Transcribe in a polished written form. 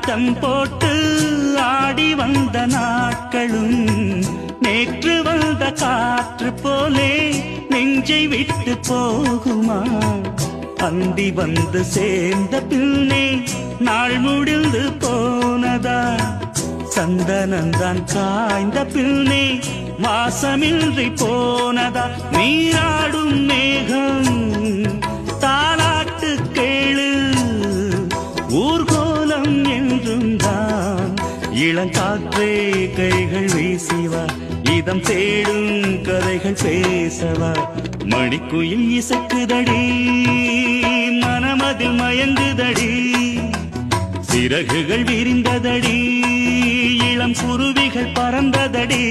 ஆட்டம் போட்டு ஆடி வந்த நாட்களும் நேற்று வந்த காற்று போலே நெஞ்சை விட்டு போகுமா? அந்தி வந்து சேர்ந்த பின்னே நாள் முடிந்து போனதா? சந்தனந்தான் காய்ந்த பின்னே வாசமின்றி போனதா? நீராடும் மேகம் தாலாட்டு கேளு, ஊர்கோலம் என்றும் தான். இளங்காற்றே கைகள் வீசிவா, இதம் தேடும் கதைகள் பேசவா. மணிக்குயில் இசைக்குதடி, மனமதில் மயங்குதடி. சிறகுகள் விரிந்ததடி, இளம் குருவிகள் பறந்ததடி.